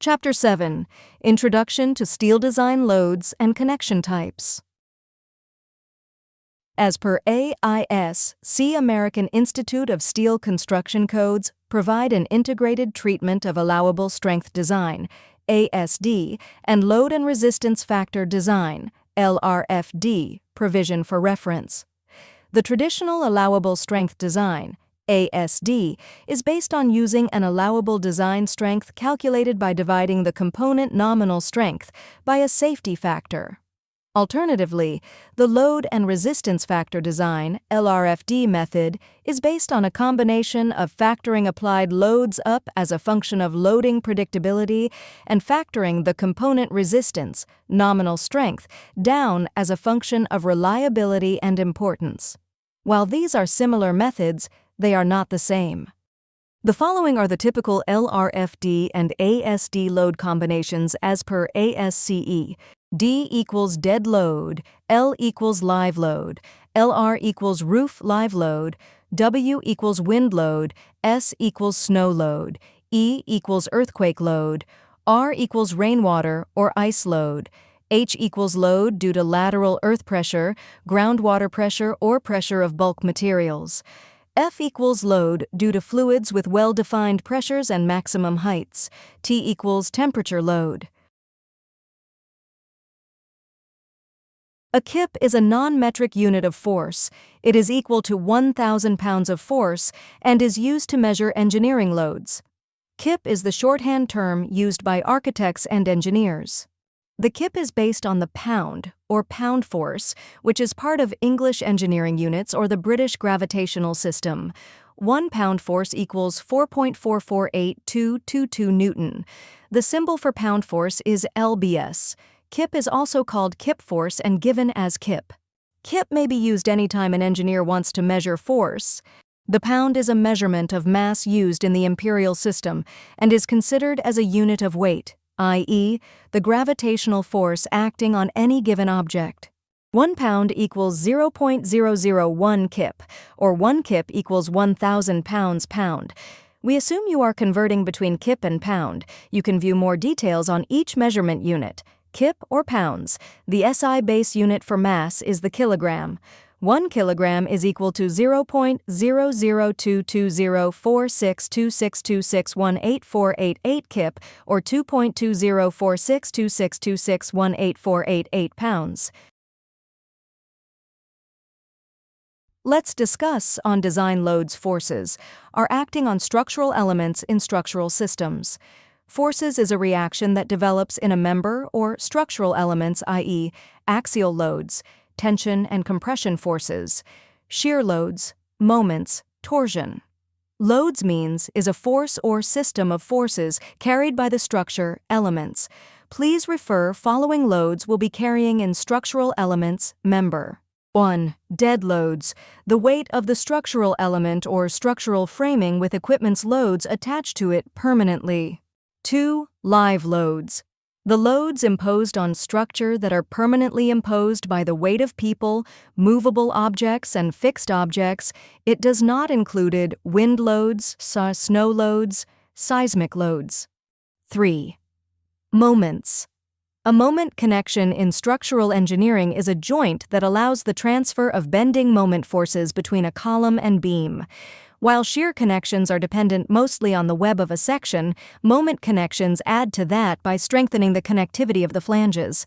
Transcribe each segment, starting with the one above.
Chapter 7. Introduction to Steel Design Loads and Connection Types. As per AIS, American Institute of Steel Construction Codes provide an integrated treatment of allowable strength design, ASD, and load and resistance factor design, LRFD, provision for reference. The traditional allowable strength design, ASD, is based on using an allowable design strength calculated by dividing the component nominal strength by a safety factor. Alternatively, the load and resistance factor design, LRFD method, is based on a combination of factoring applied loads up as a function of loading predictability and factoring the component resistance, nominal strength, down as a function of reliability and importance. While these are similar methods, they are not the same. The following are the typical LRFD and ASD load combinations as per ASCE. D equals dead load, L equals live load, LR equals roof live load, W equals wind load, S equals snow load, E equals earthquake load, R equals rainwater or ice load, H equals load due to lateral earth pressure, groundwater pressure, or pressure of bulk materials. F equals load due to fluids with well-defined pressures and maximum heights. T equals temperature load. A kip is a non-metric unit of force. It is equal to 1,000 pounds of force and is used to measure engineering loads. Kip is the shorthand term used by architects and engineers. The kip is based on the pound, or pound force, which is part of English engineering units or the British gravitational system. 1 pound force equals 4.448222 Newton. The symbol for pound force is lbs. Kip is also called kip force and given as kip. Kip may be used anytime an engineer wants to measure force. The pound is a measurement of mass used in the imperial system and is considered as a unit of weight, i.e., the gravitational force acting on any given object. 1 pound equals 0.001 kip, or 1 kip equals 1,000 pounds pound. We assume you are converting between kip and pound. You can view more details on each measurement unit, kip or pounds. The SI base unit for mass is the kilogram. 1 kilogram is equal to 0.002204626261848 kip, or 2.204626261848 pounds. Let's discuss on design loads. Forces are acting on structural elements in structural systems. Forces is a reaction that develops in a member or structural elements, i.e., axial loads, tension and compression forces, shear loads, moments, torsion. Loads means is a force or system of forces carried by the structure, elements. Please refer following loads will be carrying in structural elements, member. 1. Dead loads, the weight of the structural element or structural framing with equipment's loads attached to it permanently. 2. Live loads, the loads imposed on structure that are permanently imposed by the weight of people, movable objects, and fixed objects. It does not include wind loads, snow loads, seismic loads. 3. Moments. A moment connection in structural engineering is a joint that allows the transfer of bending moment forces between a column and beam. While shear connections are dependent mostly on the web of a section, moment connections add to that by strengthening the connectivity of the flanges.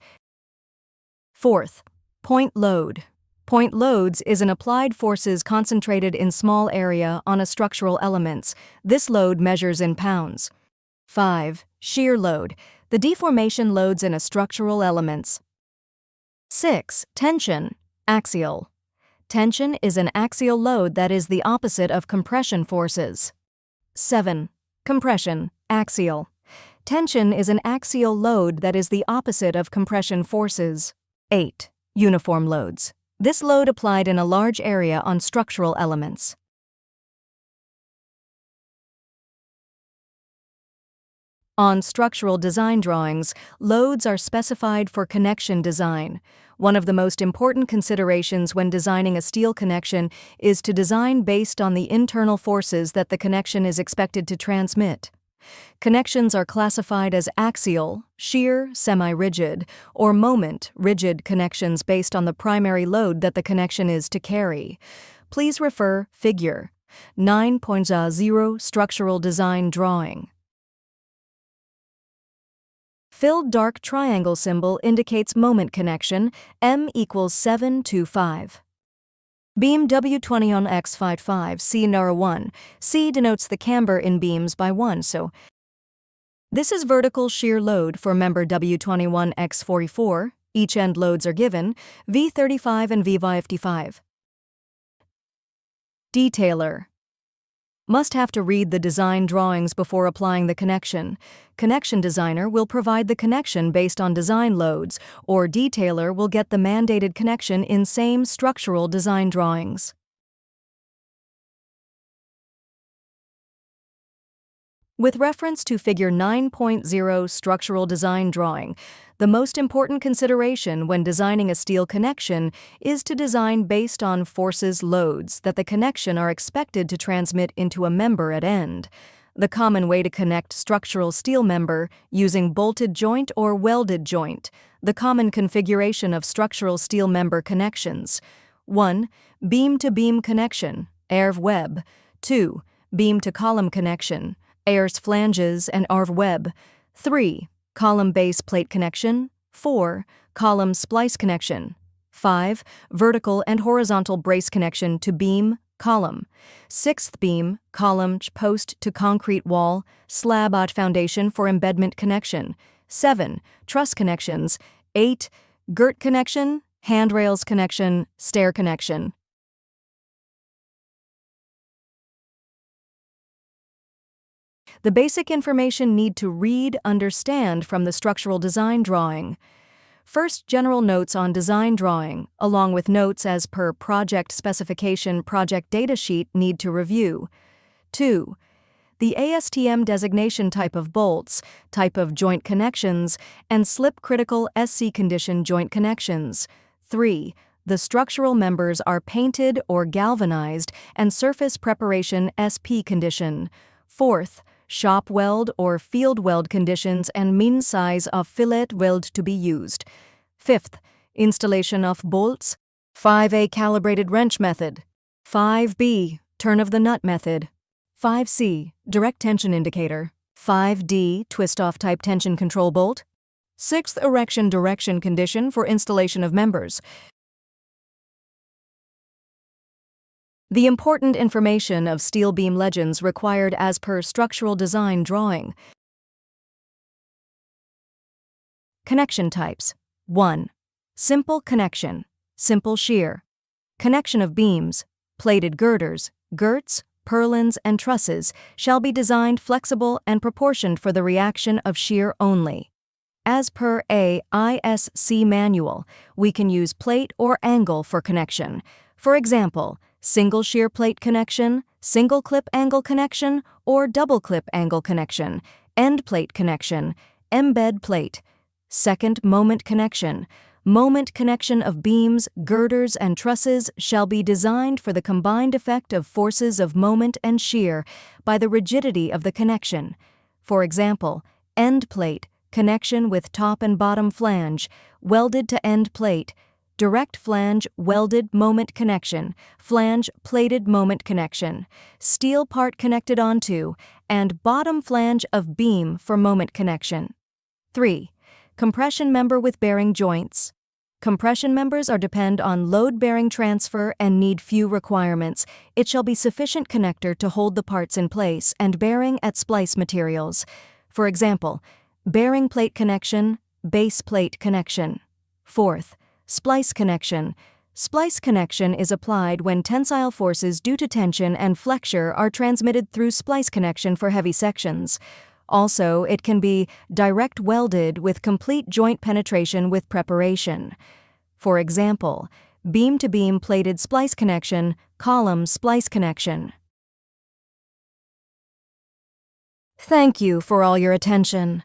4th, point load. Point loads is an applied forces concentrated in small area on a structural elements. This load measures in pounds. 5. Shear load, the deformation loads in a structural elements. 6. Tension, axial. Tension is an axial load that is the opposite of compression forces. 7. Compression, axial. Tension is an axial load that is the opposite of compression forces. 8. Uniform loads. This load applied in a large area on structural elements. On structural design drawings, loads are specified for connection design. One of the most important considerations when designing a steel connection is to design based on the internal forces that the connection is expected to transmit. Connections are classified as axial, shear, semi-rigid, or moment, rigid connections based on the primary load that the connection is to carry. Please refer Figure 9.0 Structural Design Drawing. Filled dark triangle symbol indicates moment connection, M equals 725. Beam W20 on X55, C NAR 1. C denotes the camber in beams by 1, so this is vertical shear load for member W21 X44. Each end loads are given, V35 and V55. Detailer must have to read the design drawings before applying the connection. Connection designer will provide the connection based on design loads, or detailer will get the mandated connection in same structural design drawings. With reference to Figure 9.0 Structural Design Drawing, the most important consideration when designing a steel connection is to design based on forces loads that the connection are expected to transmit into a member at end. The common way to connect structural steel member using bolted joint or welded joint. The common configuration of structural steel member connections. 1. Beam-to-beam connection, ARV-web. 2. Beam-to-column connection, AIRS flanges and ARV-web. 3. Column base plate connection. 4. Column splice connection. 5. Vertical and horizontal brace connection to beam, column. 6th beam, column post to concrete wall, slab out foundation for embedment connection. 7. Truss connections. 8. Girt connection, handrails connection, stair connection. The basic information need to read, understand from the structural design drawing. First, general notes on design drawing, along with notes as per project specification project datasheet need to review. 2. The ASTM designation type of bolts, type of joint connections, and slip-critical SC condition joint connections. 3. The structural members are painted or galvanized and surface preparation SP condition. 4th, shop weld or field weld conditions and mean size of fillet weld to be used. 5th, installation of bolts. 5A, calibrated wrench method. 5B, turn of the nut method. 5C, direct tension indicator. 5D, twist-off type tension control bolt. 6th, erection direction condition for installation of members. The important information of steel beam legends required as per structural design drawing. Connection types. 1. Simple connection, simple shear. Connection of beams, plated girders, girts, purlins, and trusses shall be designed flexible and proportioned for the reaction of shear only. As per AISC manual, we can use plate or angle for connection. For example, single shear plate connection, single clip angle connection, or double clip angle connection, end plate connection, embed plate. Second, moment connection. Moment connection of beams, girders, and trusses shall be designed for the combined effect of forces of moment and shear by the rigidity of the connection. For example, end plate, connection with top and bottom flange, welded to end plate, direct flange welded moment connection, flange plated moment connection, steel part connected onto, and bottom flange of beam for moment connection. 3. Compression member with bearing joints. Compression members are depend on load-bearing transfer and need few requirements. It shall be sufficient connector to hold the parts in place and bearing at splice materials. For example, bearing plate connection, base plate connection. 4th, splice connection. Splice connection is applied when tensile forces due to tension and flexure are transmitted through splice connection for heavy sections. Also, it can be direct welded with complete joint penetration with preparation. For example, beam-to-beam plated splice connection, column splice connection. Thank you for all your attention.